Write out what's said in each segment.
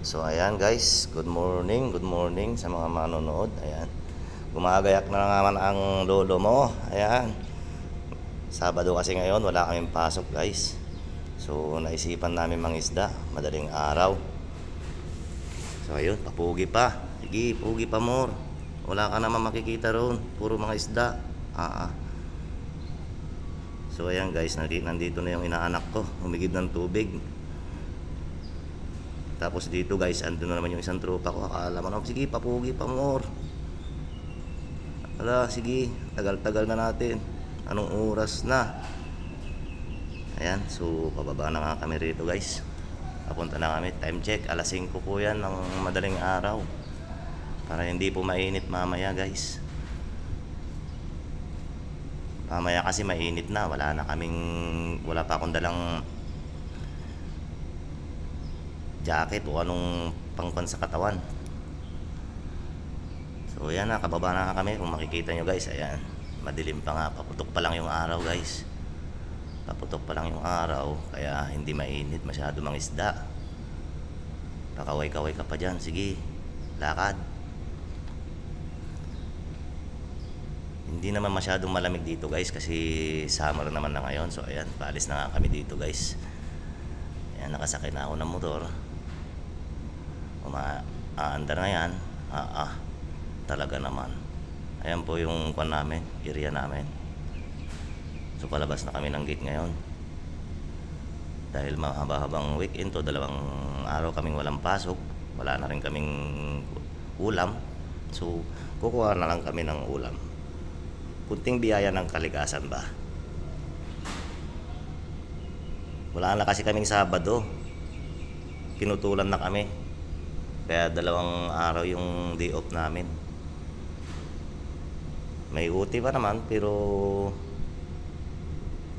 So ayan guys, good morning sa mga manonood. Ayan, gumagayak na naman ang lolo mo. Ayan, Sabado kasi ngayon, wala kaming pasok guys. So naisipan namin mangisda, madaling araw. So ayun, papugi pa. Sige, pugi pa more. Wala ka naman makikita roon, puro mga isda. So ayan guys, nandito na yung inaanak ko, humigib ng tubig. Tapos dito guys, andun na naman yung isang tropa ko. Akala mo na, sige, papugi pa more. Ala, sige, tagal-tagal na natin. Anong oras na? Ayan, so pababa na nga kami rito guys. Papunta na kami, time check, alas 5 po yan ng madaling araw. Para hindi po mainit mamaya guys. Mamaya kasi mainit na, wala pa akong dalang jacket o anong pangpan sa katawan. So ayan na, kababa na kami. Kung makikita nyo guys, ayan, madilim pa nga, paputok pa lang yung araw guys. Paputok pa lang yung araw, kaya hindi mainit masyado mga isda. Kakaway-kaway ka pa dyan, sige, lakad. Hindi naman masyadong malamig dito guys, kasi summer naman na ngayon. So ayan, paalis na nga kami dito guys. Ayan, nakasakay na ako ng motor. Aandar na yan. Talaga naman. Ayan po yung kwan namin, area namin. So palabas na kami ng gate ngayon. Dahil mahaba-habang weekend to, 2 araw kaming walang pasok. Wala na rin kaming ulam. So kukuha na lang kami ng ulam. Kunting biyaya ng kalikasan ba. Wala na kasi kaming Sabado. Pinutulan na kami. Kaya 2 araw yung day off namin. May uti pa naman, pero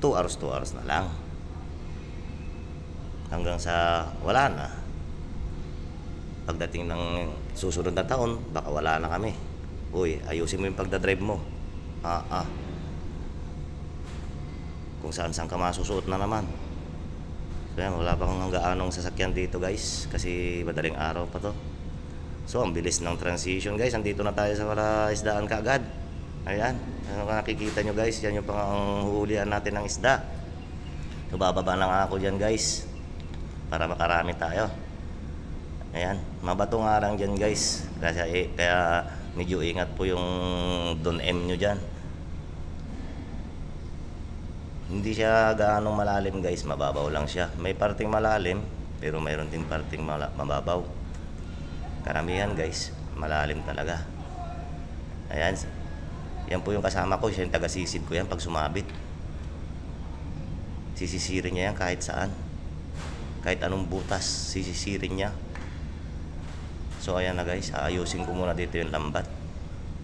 2 hours na lang. Hanggang sa wala na. Pagdating ng susunod na taon, baka wala na kami. Uy, ayusin mo yung pagdadrive mo. Kung saan ka masusuot na naman. So yan, wala pa akong gaanong sasakyan dito guys, kasi madaling araw pa to. So ang bilis ng transition guys, andito na tayo sa wala isdaan kaagad. Ayan, ano nakikita nyo guys, yan yung pang huhulihan natin ng isda. So bababa na nga ako dyan guys, para makarami tayo. Ayan, mabato nga lang dyan guys, kaya medyo ingat po yung Don M nyo dyan. Hindi siya gaano malalim guys, mababaw lang siya. May parting malalim, pero mayroon din parting mababaw. Karamihan guys, malalim talaga. Ayan, yan po yung kasama ko, siya yung taga-sisid ko yan pag sumabit. Sisisirin niya yan kahit saan. Kahit anong butas, sisisirin niya. So ayan na guys, ayusin ko muna dito yung lambat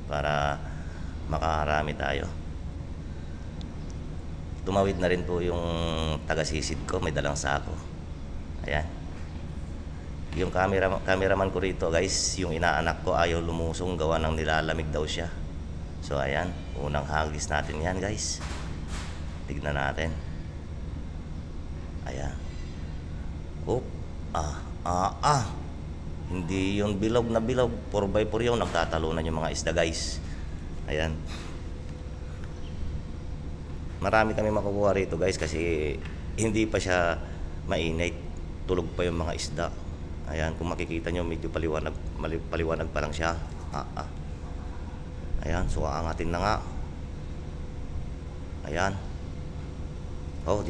para makakarami tayo. Tumawid na rin po yung taga-sisid ko, may dalang sako. Ayan. Yung cameraman ko rito guys, yung inaanak ko ayaw lumusong, gawa ng nilalamig daw siya. So ayan, unang hagis natin yan guys. Tignan natin. Ayan. Hindi yung bilog na bilog, 4x4 yung nagtatalunan yung mga isda guys. Ayan. Marami kami makukuha rito guys, kasi hindi pa siya mainit, tulog pa yung mga isda. Ayan, kung makikita nyo, medyo paliwanag pa lang siya. Ayan, so aangatin na nga. Ayan. Oh,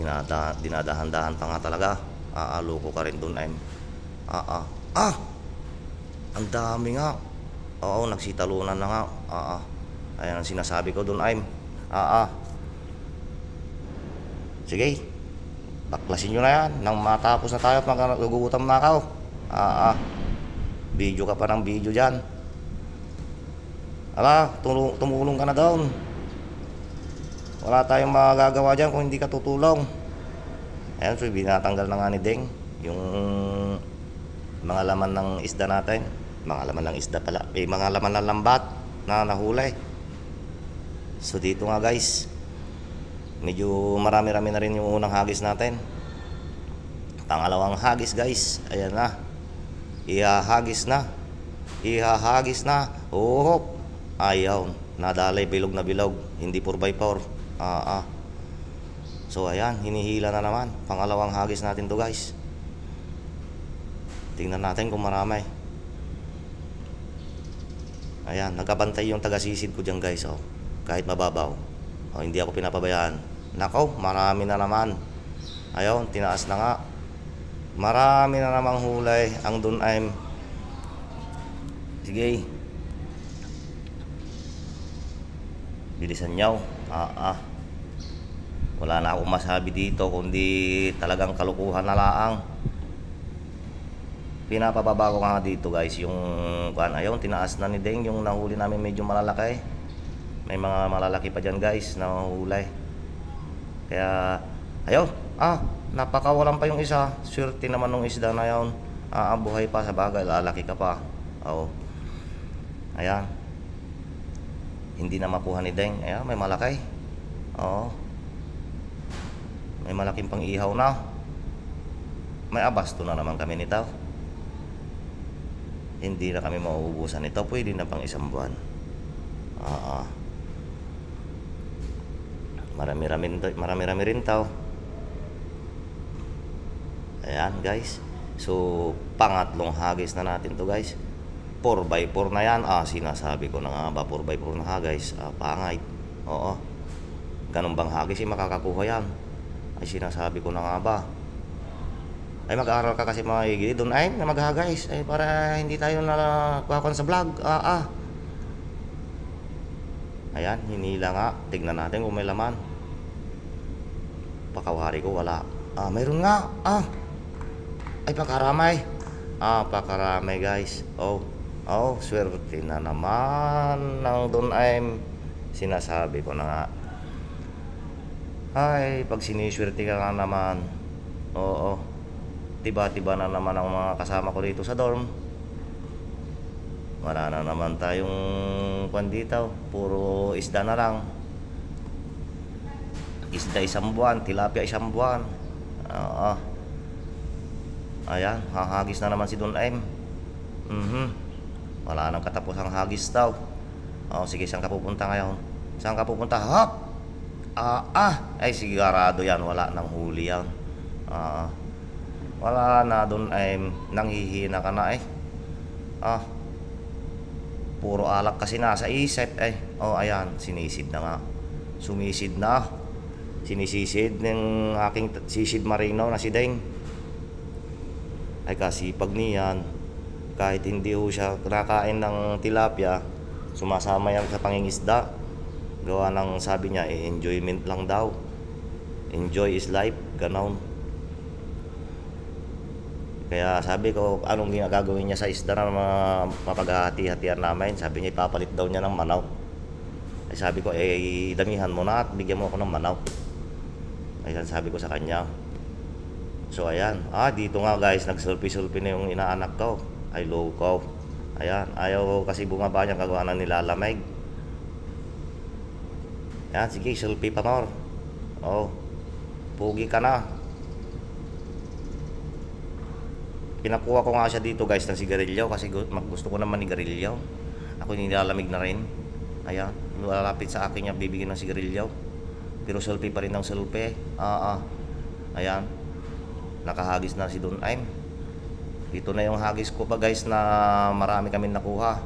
dinadahan-dahan pa nga talaga. Loko ka rin dun, Aim. Ang dami nga. Oo, nagsitalunan na nga. Ayan ang sinasabi ko dun, Aim. Sige, baklasin nyo na yan nang matapos na tayo at magagugutom na ako. Video ka pa ng video dyan. Tumulong ka na doon. Wala tayong magagawa dyan kung hindi ka tutulong. Ayan, so binatanggal na nga ni Deng yung mga laman ng isda natin. Mga laman ng isda pala, mga laman ng lambat na nahulay. So dito nga guys, medyo marami-rami na rin yung unang hagis natin. Pangalawang hagis guys, ayan na. Ihahagis na. Ihahagis na. Oh, ayaw. Nadalay bilog na bilog. Hindi 4x4. So ayan, hinihila na naman. Pangalawang hagis natin to guys. Tingnan natin kung marami. Ayan, nagkabantay yung taga-sisid ko dyan guys. Oh. Kahit mababaw. Oh, hindi ako pinapabayaan. Nako, marami na naman. Ayun, tinaas na nga. Marami na namang hulay ang Dunayme. Sige. Bilisan nyo. Wala na akong masabi dito kundi talagang kalukuhan na laang. Pinapababa ko nga dito guys yung ayun, tinaas na ni Deng yung nahuli namin medyo malalaki. May mga malalaki pa dyan guys na hulay. Kaya ayun, napakawalan pa yung isa. Swerte naman nung isda na yun. Buhay pa sa bagay, lalaki ka pa. Oo. Ayan. Hindi na makuha ni Deng. Ayan, may malaki. Oo. May malaking pang ihaw na. May abasto na naman kami nito. Hindi na kami mauubusan nito. Pwede na pang isang buwan. Marami-rami rin tao. Ayan guys. So pangatlong hagis na natin to guys. 4x4 na yan. Sinasabi ko na nga ba 4x4 na hagis. Pangay. Oo. Ganun bang hagis makakakuha yan? Ay sinasabi ko na nga ba. Ay mag-aaral ka kasi maigi doon ay na maghagis ay para hindi tayo nakuha sa vlog. Ayan, hinila nga. Tignan natin kung may laman. Pakawari ko wala. Mayroon nga. Ay pakaramay. Pakaramay guys. Oh, swerte na naman ng Dunayme. Sinasabi ko na nga. Ay, pag siniswerte ka nga naman. Oo. Tiba-tiba na naman ang mga kasama ko dito sa dorm. Wala na naman tayong dito. Puro isda na lang. Isda isang buwan, tilapia isang buwan. Ayan, hahagis na naman si Dunayme. Wala nang katapos ang hagis daw. Sige, saan ka pupunta ngayon? Saan ka pupunta? Hop! Ay sigurado yan, wala nang huli yan. Wala na Dunayme, nanghihina ka na puro alak kasi nasa isip ayan, sinisid na nga. Sumisid na. Sinisisid ng aking sisid marino na si Deng. Ay kasipag niyan. Kahit hindi ho siya kinakain ng tilapia, sumasama yan sa pangingisda. Gawa ng sabi niya, enjoyment lang daw. Enjoy is life, ganon. Kaya sabi ko, anong gagawin niya sa isda na mapaghahati-hatian namin? Sabi niya, ipapalit daw niya ng manaw. Ay sabi ko, damihan mo na at bigyan mo ako ng manaw. Ayan, sabi ko sa kanya. So ayan, dito nga guys, nagsulpi-sulpi na yung inaanak ko. Ay loko. Ayan, ayaw kasi bumaba niya, kagawa na nilalamig. Ayan, sige, sulpi pa more. Pugi ka na. Pinakuha ko nga siya dito guys ng sigarilyo kasi gusto ko naman ni garilyo. Ako nilalamig na rin. Ayan, lalapit sa akin niya bibigyan ng sigarilyo. Pero sulpi pa rin ng sulpi. Ayan, nakahagis na si Dunayme. Dito na yung hagis ko pa guys na marami kami nakuha.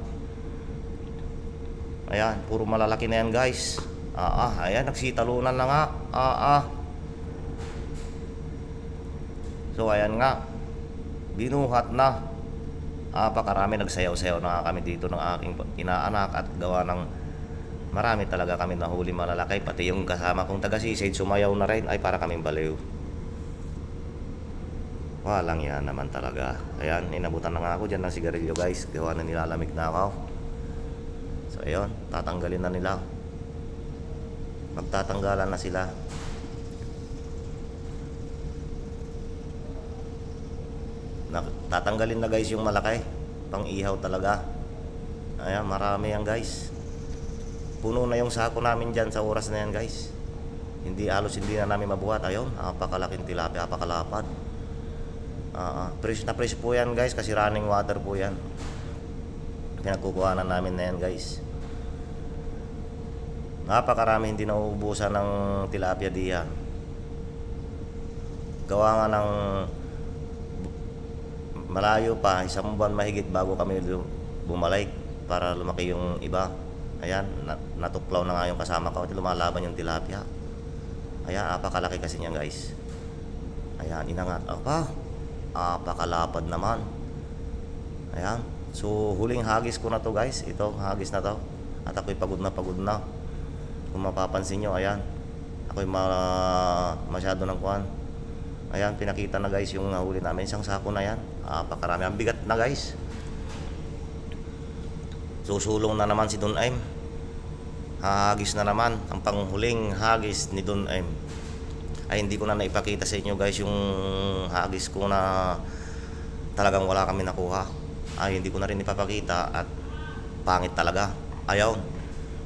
Ayan, puro malalaki na yan guys. Ayan, nagsitalunan na nga. So ayan nga, binuhat na. Pakarami, nagsayaw-sayaw na kami dito ng aking inaanak at gawa ng marami talaga kami nahuli malalaki. Pati yung kasama kong taga-sisid sumayaw na rin. Ay para kaming baliw. Walang yan naman talaga. Ayan, inabutan na nga ako dyan ng sigarilyo guys. Gawa na nilalamig na ako. So ayun, tatanggalin na nila. Magtatanggalan na sila. Tatanggalin na guys yung malaki. Pang ihaw talaga. Ayan, marami yan guys. Puno na yung sako namin dyan sa oras na yan guys. Hindi na namin mabuhat. Ayun, napakalaking tilapia, napakalapad. Fresh na fresh po yan guys, kasi running water po yan. Pinagkukuhanan namin na yan guys. Napakarami hindi nauubusan ng tilapia diyan. Gawa nga ng malayo pa, isang buwan mahigit bago kami bumalik para lumaki yung iba. Ayan, natuklaw na nga yung kasama ko at lumalaban yung tilapia. Ayan, apakalaki kasi niyan guys. Ayan, inangat. Apakalapad naman. Ayan, so huling hagis ko na to guys. Ito, hagis na to. At ako'y pagod na. Kung mapapansin nyo, ayan, ako'y masyado ng kuhan. Ayan, pinakita na guys yung nahuli namin. Isang sako na yan. Apakarami. Ang bigat na guys. Susulong na naman si Don Aim. Hagis na naman. Ang panghuling hagis ni Don Aim. Ay, hindi ko na naipakita sa inyo guys yung hagis ko na talagang wala kami nakuha. Ay, hindi ko na rin ipapakita at pangit talaga. Ayaw.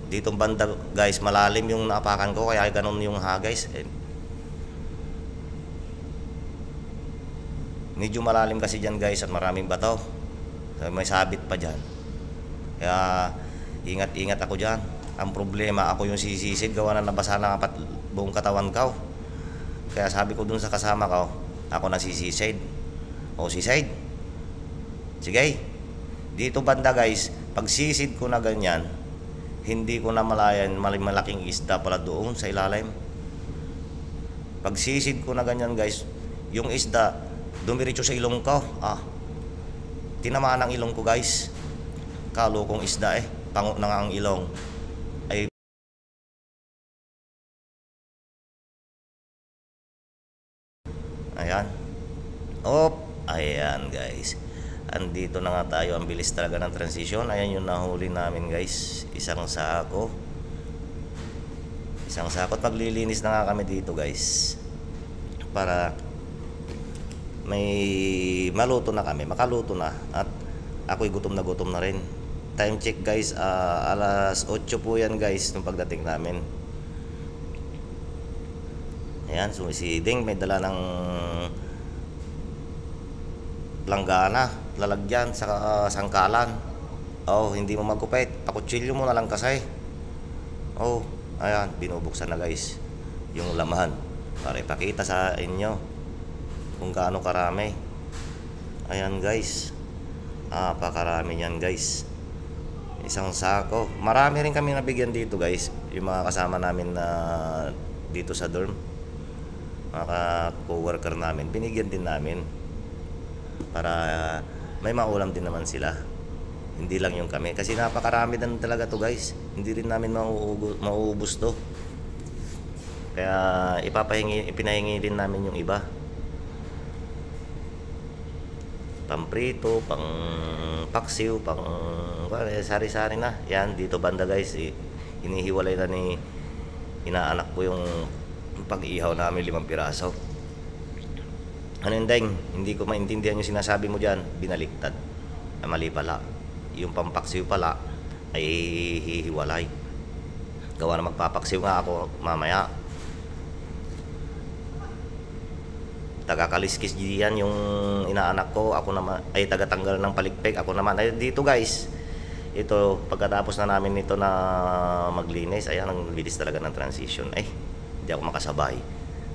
Dito banda guys, malalim yung naapakan ko, kaya ganun yung hagis. Medyo malalim kasi dyan guys at maraming bato. May sabit pa dyan. Kaya ingat-ingat ako dyan. Ang problema, ako yung sisisid, gawa na nabasa na buong katawan ko. Kaya sabi ko dun sa kasama ko, ako na sisisid. O sisid. Sige. Dito banda guys, pag sisid ko na ganyan, hindi ko na malayan malaking isda pala doon sa ilalim. Pag sisid ko na ganyan guys, yung isda dumiretso sa ilong ko. Tinamaan ang ilong ko guys. Kalokong isda pango na nga ang ilong. Ay, ayan. Ayan guys. Andito na nga tayo. Ang bilis talaga ng transition. Ayan yung nahuli namin guys. Isang sako. At maglilinis na nga kami dito guys, para may maluto na kami, makaluto na. At ako'y gutom na rin. Time check guys, alas 8 po yan guys nung pagdating namin. Ayan, so si Ding may dala ng langgana, lalagyan sa sangkalan. Hindi mo magkupit, pakutsilyo mo na lang kasi. Ayan, binubuksan na guys yung laman para ipakita sa inyo kung gaano karami. Ayan guys, pakarami yan guys. Isang sako. Marami rin kami nabigyan dito guys, yung mga kasama namin na dito sa dorm, mga co-worker namin, binigyan din namin para may maulam din naman sila. Hindi lang yung kami, kasi napakarami din talaga to guys. Hindi rin namin mauubos to. Kaya ipinahingi din namin yung iba. Pamprito, pang paksiw, pang sari-sari na. Yan, dito banda guys, inihiwalay na ni inaanak ko yung pag-ihaw namin 5 piraso. Ano yun, Deng? Hindi ko maintindihan yung sinasabi mo dyan. Binaliktad. Mali pala. Yung pampaksiw pala ay hihiwalay. Gawa na magpapaksiw nga ako mamaya. Taga-kaliskis diyan yung inaanak ko. Ako naman ay taga-tanggal ng palikpik. Ako naman ay dito guys. Ito, pagkatapos na namin ito na maglinis, ayan, ang bilis talaga ng transition. Hindi ako makasabay.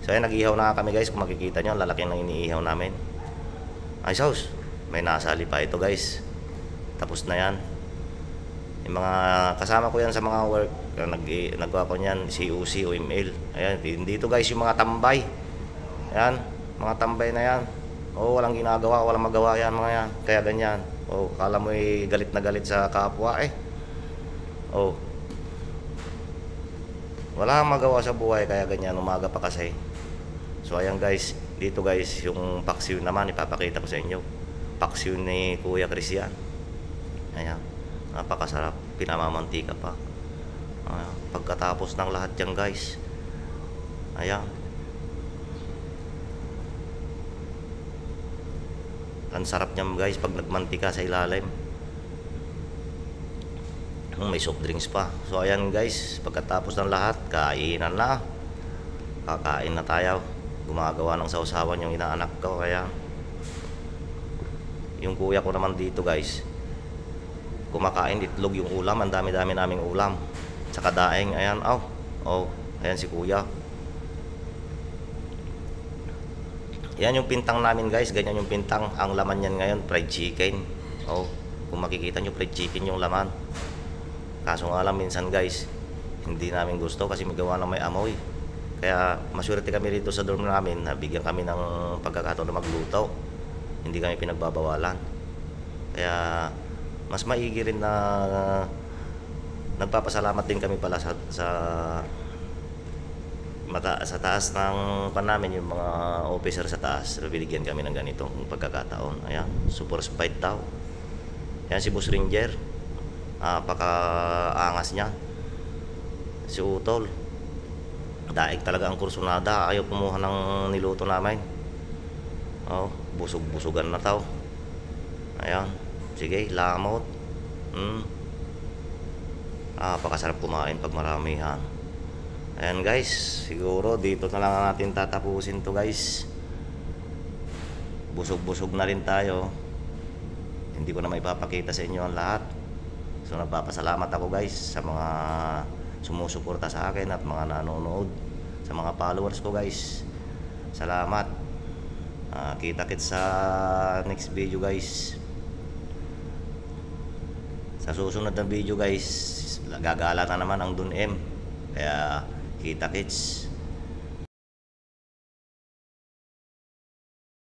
So ayan, nag-ihaw na kami guys. Kung makikita nyo, lalaki ng iniihaw namin. Ay sauce, may nasali pa ito guys. Tapos na yan. Yung mga kasama ko yan sa mga work, naggawa ko yan, COC o email. Ayan, dito guys yung mga tambay. Ayan, mga tambay na yan. Walang ginagawa, walang magawa yan mga yan. Kaya ganyan. Kala mo galit na galit sa kapwa wala kang magawa sa buhay, kaya ganyan, umaga pa kasi. So ayan guys, dito guys yung paksiw naman, ipapakita ko sa inyo. Paksiw ni Kuya Chris yan. Ayan, napakasarap, pinamamantika pa. Ayan, pagkatapos ng lahat yan guys, ayan, ang sarap niyan guys pag nagmantika sa ilalim. May soft drinks pa. So ayan guys, pagkatapos ng lahat, kainan na. Kakain na tayo. Gumagawa ng sausawan yung inaanak ko. Kaya Yung kuya ko naman dito guys, kumakain itlog yung ulam. Ang dami-dami naming ulam. Tsaka daing. Ayan, ayan si kuya. Yan yung pintang namin guys, ganyan yung pintang. Ang laman yan ngayon, fried chicken. Kung makikita nyo, fried chicken yung laman. Kaso nga lang minsan guys, hindi namin gusto kasi may gawa ng may amoy. Kaya maswerte kami rito sa dorm namin, nabigyan kami ng pagkakataon na magluto. Hindi kami pinagbabawalan. Kaya mas maigi rin na nagpapasalamat din kami pala sa taas ng namin, yung mga officer sa taas, binigyan kami ng ganitong pagkakataon. Ayan, super spite daw. Ayan si Boss Ranger, paka-angas niya. Si Utol, daig talaga ang kursunada, ayaw kumuha ng niluto namin. Busog-busugan na tao. Ayan, sige, lamot. Pakasarap kumain pag maramihan. Ayan guys, siguro dito na lang natin tatapusin to guys. Busog-busog na rin tayo. Hindi ko na maipapakita sa inyo ang lahat. So nagpapasalamat ako guys sa mga sumusuporta sa akin at mga nanonood, sa mga followers ko guys. Salamat. Kita-kits sa next video guys. Sa susunod na video guys, gagala na naman ang Don M. Kaya kita-kits.